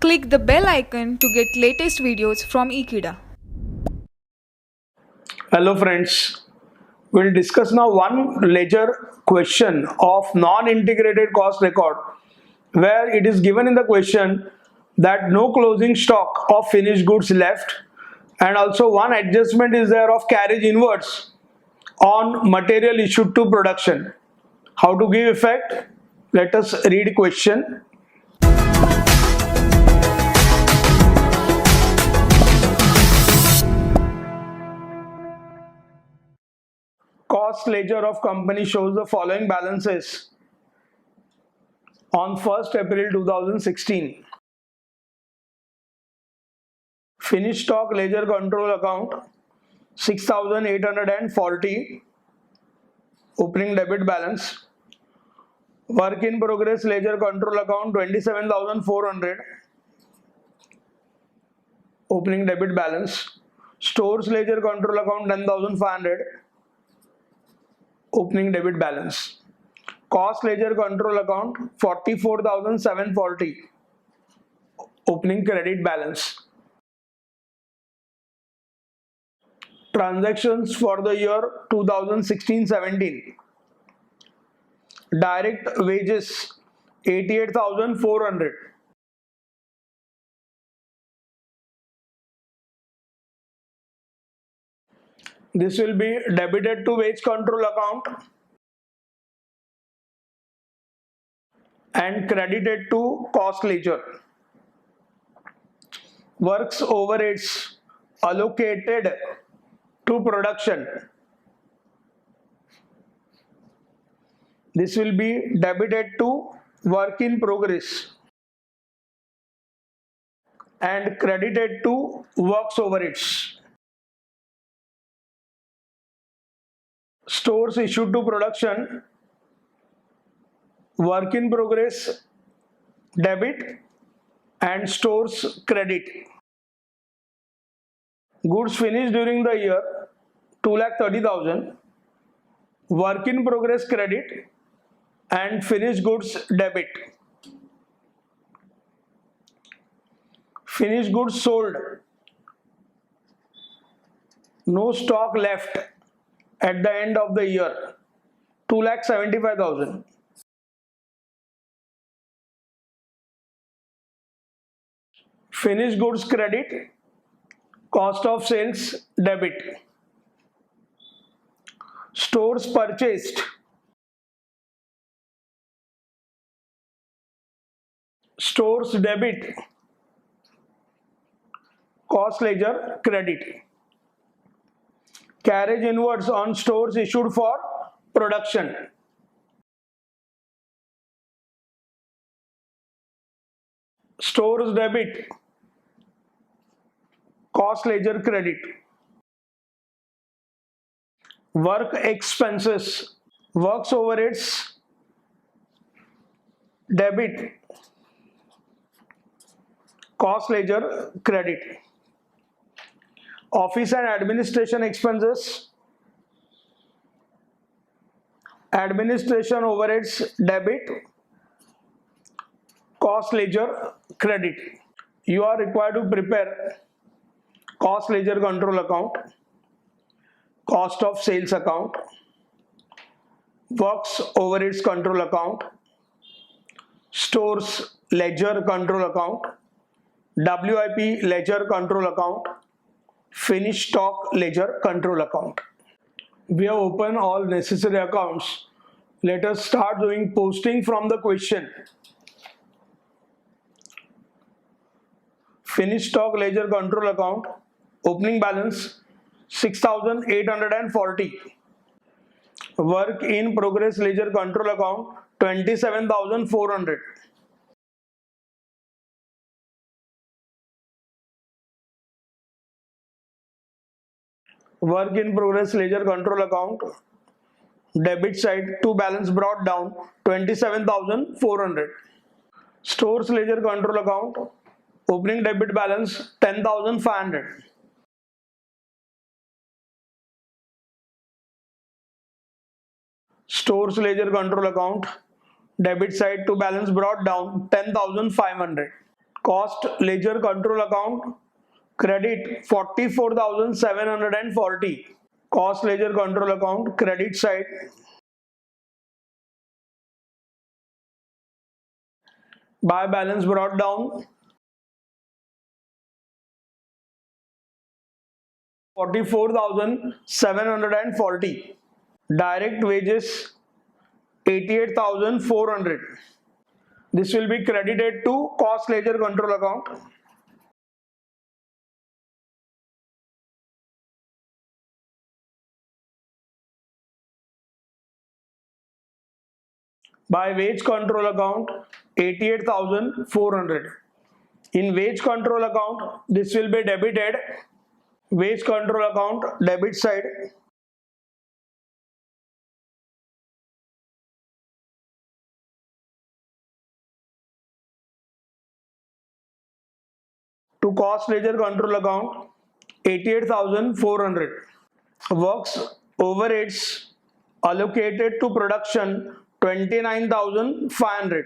Click the bell icon to get latest videos from Ekeeda. Hello friends, we'll discuss now one ledger question of non-integrated cost record where it is given in the question that no closing stock of finished goods left, and also one adjustment is there of carriage inwards on material issued to production. How to give effect? Let us read question. Cost ledger of company shows the following balances on 1st April 2016. Finished stock ledger control account 6,840 opening debit balance. Work in progress ledger control account 27,400 opening debit balance. Stores ledger control account 10,500 opening debit balance. Cost ledger control account 44,740 opening credit balance. Transactions for the year 2016-17. Direct wages 88,400. This will be debited to wage control account and credited to cost ledger. Works overheads allocated to production. This will be debited to work in progress and credited to works overheads. Stores issued to production, work in progress debit and stores credit. Goods finished during the year 2,30,000, work in progress credit and finished goods debit. Finished goods sold, no stock left at the end of the year 2,75,000. Finished goods credit, cost of sales debit. Stores purchased, stores debit, cost ledger credit. Carriage inwards on stores issued for production. Stores debit, cost ledger credit. Work expenses, works overheads debit, cost ledger credit. Office and administration expenses, administration overheads debit, cost ledger credit. You are required to prepare cost ledger control account, cost of sales account, works overheads control account, stores ledger control account, WIP ledger control account, finished stock ledger control account. We have opened all necessary accounts. Let us start doing posting from the question. Finished stock ledger control account, opening balance 6,840. Work in progress ledger control account 27,400. Work in progress ledger control account debit side to balance brought down 27,400. Stores ledger control account opening debit balance 10,500. Stores ledger control account debit side to balance brought down 10,500. Cost ledger control account, credit 44,740. Cost ledger control account, credit side. Buy balance brought down 44,740. Direct wages 88,400. This will be credited to cost ledger control account. By wage control account 88,400. In wage control account, this will be debited. Wage control account debit side. To cost ledger control account 88,400. Works overheads allocated to production 29,500.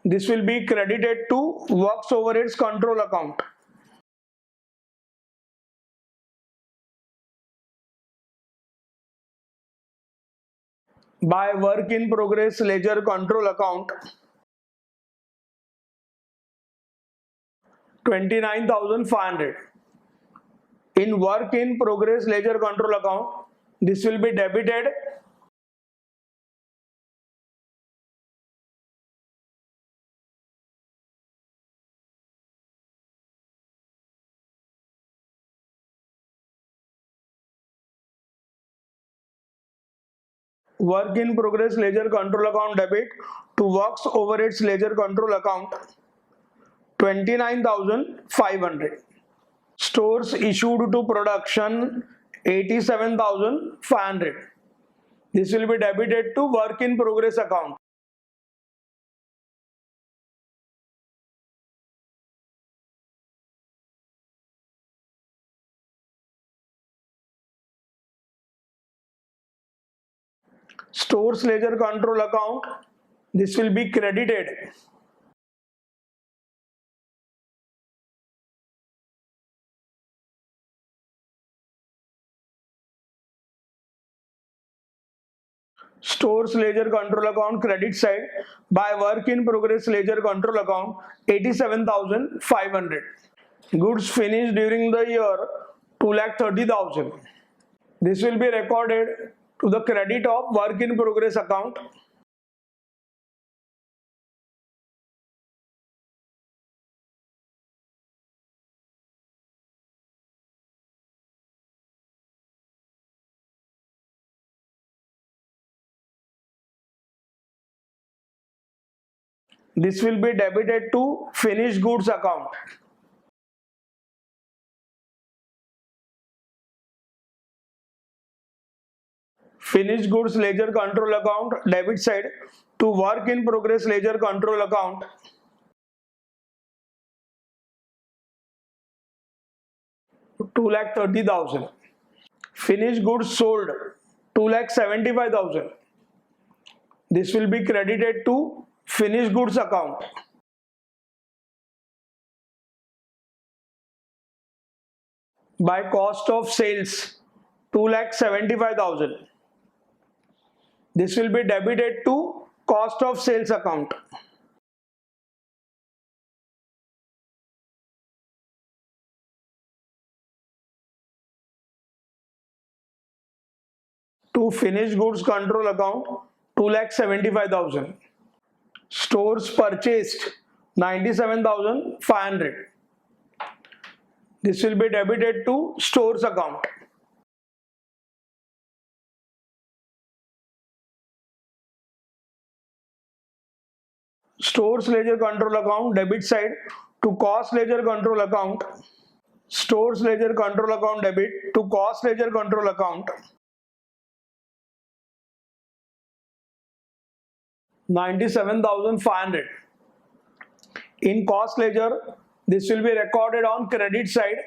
This will be credited to works overheads control account. By work in progress ledger control account 29,500. In work in progress ledger control account, this will be debited. Work in progress ledger control account debit to works overheads ledger control account 29,500. Stores issued to production 87,500. This will be debited to work in progress account. Stores ledger control account, this will be credited. Stores ledger control account credit side by work in progress ledger control account 87,500. Goods finished during the year 2,30,000. This will be recorded to the credit of work in progress account. This will be debited to finished goods account. Finished goods ledger control account debit side to work in progress ledger control account. $2,30,000. Finished goods sold 2,75,000. This will be credited to finished goods account. By cost of sales 2,75,000. This will be debited to cost of sales account. To finished goods control account 2,75,000. Stores purchased 97,500. This will be debited to stores account. Stores ledger control account debit side to cost ledger control account. Stores ledger control account debit to cost ledger control account 97,500. In cost ledger, this will be recorded on credit side.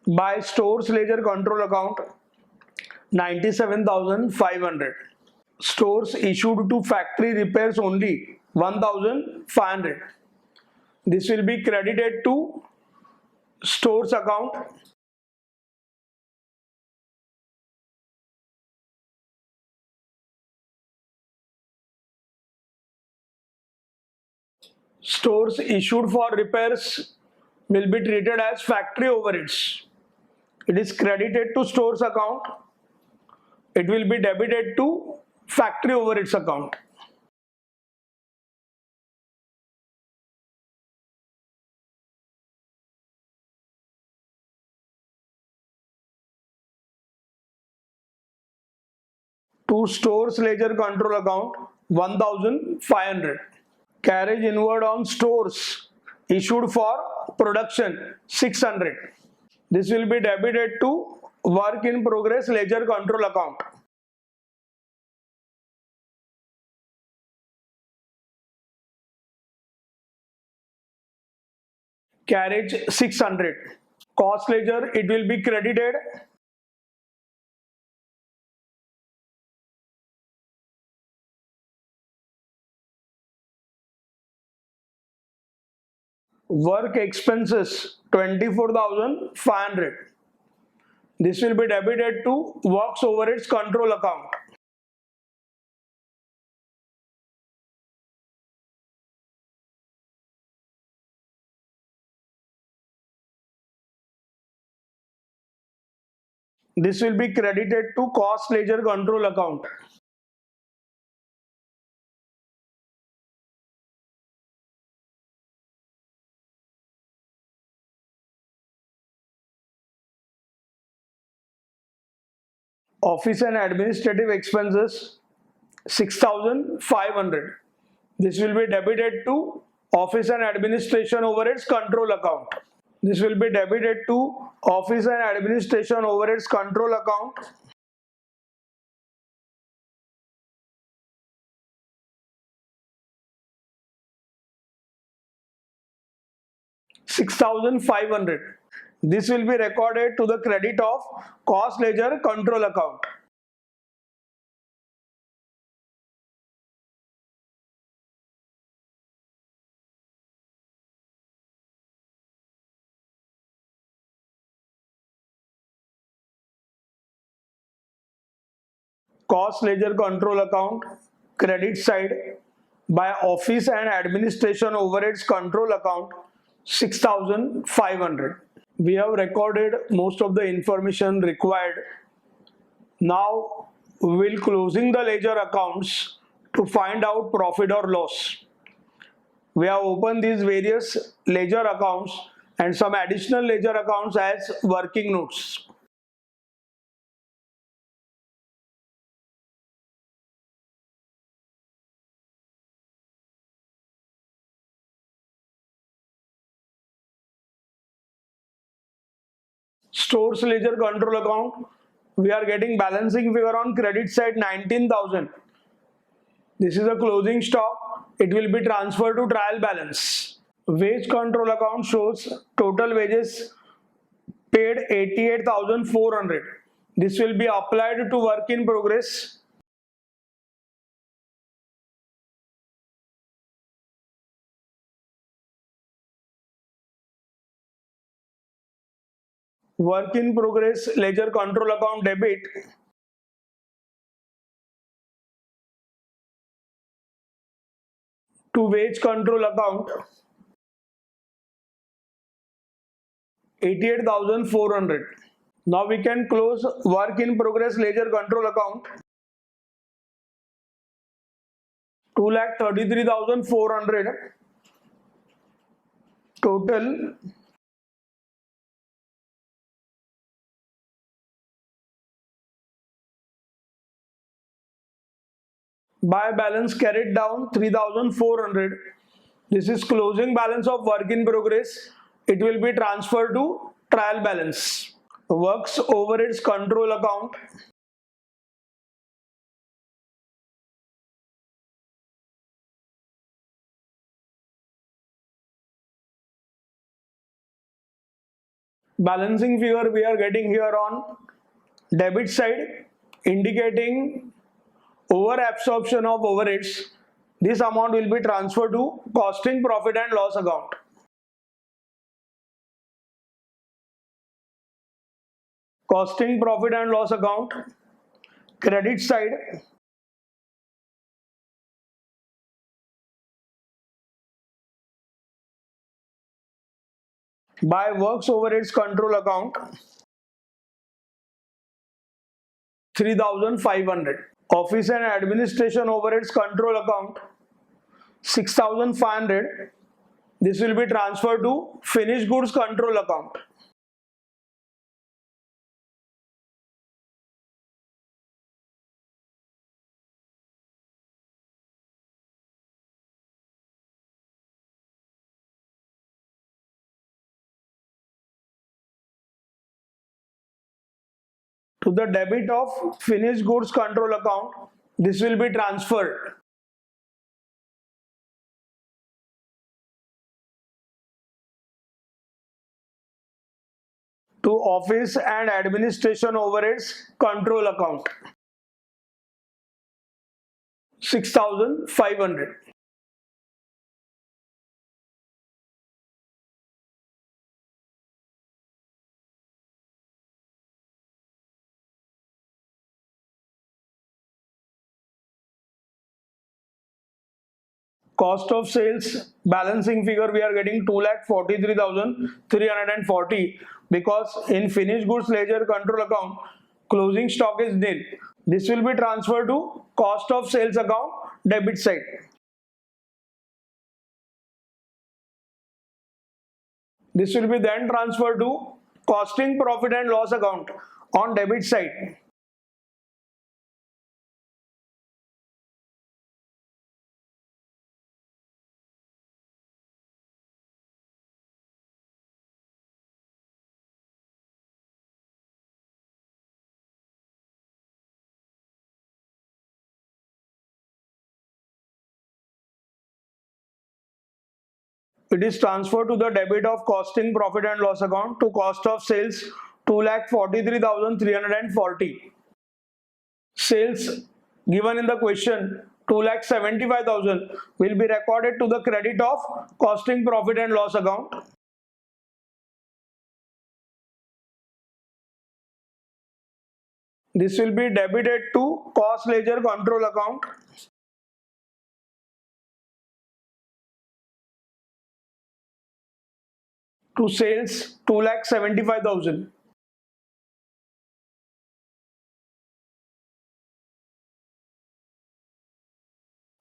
By stores ledger control account, 97,500. Stores issued to factory repairs only, 1,500. This will be credited to stores account. Stores issued for repairs will be treated as factory overheads. It is credited to stores account. It will be debited to factory overheads account. To stores ledger control account, 1,500. Carriage inward on stores issued for production, 600. This will be debited to work in progress ledger control account. Carriage, 600. Cost ledger, it will be credited. Work expenses, 24,500. This will be debited to works overheads control account. This will be credited to cost ledger control account. Office and administrative expenses, 6,500. This will be debited to office and administration overheads control account. This will be debited to office and administration overheads control account. $6,500. This will be recorded to the credit of cost ledger control account. Cost ledger control account, credit side, by office and administration overheads control account, 6,500. We have recorded most of the information required. Now we will closing the ledger accounts to find out profit or loss. We have opened these various ledger accounts and some additional ledger accounts as working notes. Stores ledger control account, we are getting balancing figure on credit side, 19,000. This is a closing stock. It will be transferred to trial balance. Wage control account shows total wages paid, 88,400. This will be applied to work in progress. Work in progress ledger control account debit, to wage control account, 88,400. Now we can close work in progress ledger control account, 2,33,400. Total by balance carried down, 3,400. This is closing balance of work in progress. It will be transferred to trial balance. Works overheads control account, balancing figure we are getting here on debit side, indicating over absorption of overheads. This amount will be transferred to costing profit and loss account. Costing profit and loss account, credit side, by works overheads control account, 3,500. Office and administration overheads control account, 6,500. This will be transferred to finished goods control account. To the debit of finished goods control account, this will be transferred. To office and administration overheads control account, 6,500. Cost of sales balancing figure we are getting 2,43,340 because in finished goods ledger control account closing stock is nil. This will be transferred to cost of sales account debit side. This will be then transferred to costing profit and loss account on debit side. It is transferred to the debit of costing profit and loss account to cost of sales 2,43,340. Sales given in the question 2,75,000 will be recorded to the credit of costing profit and loss account. This will be debited to cost ledger control account. To sales 2,75,000.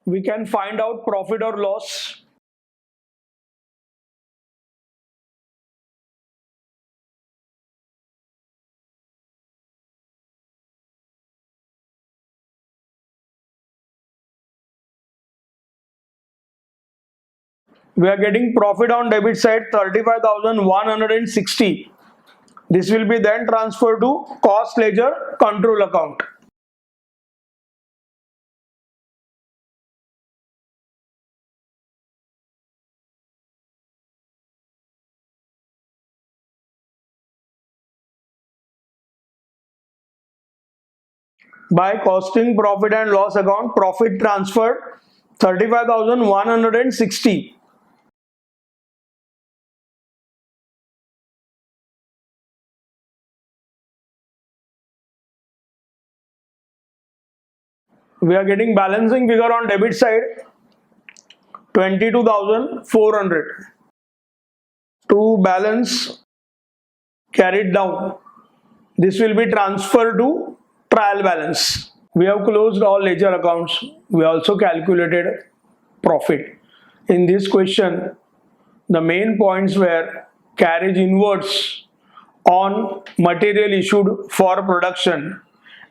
We can find out profit or loss. We are getting profit on debit side 35,160. This will be then transferred to cost ledger control account. By costing profit and loss account, profit transferred 35,160. We are getting balancing figure on debit side 22,400. To balance carried down, this will be transferred to trial balance. We have closed all ledger accounts. We also calculated profit. In this question, the main points were carriage inwards on material issued for production,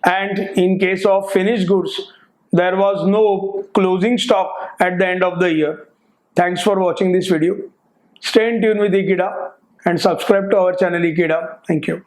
and in case of finished goods, there was no closing stock at the end of the year. Thanks for watching this video. Stay in tune with Ekeeda and subscribe to our channel Ekeeda. Thank you.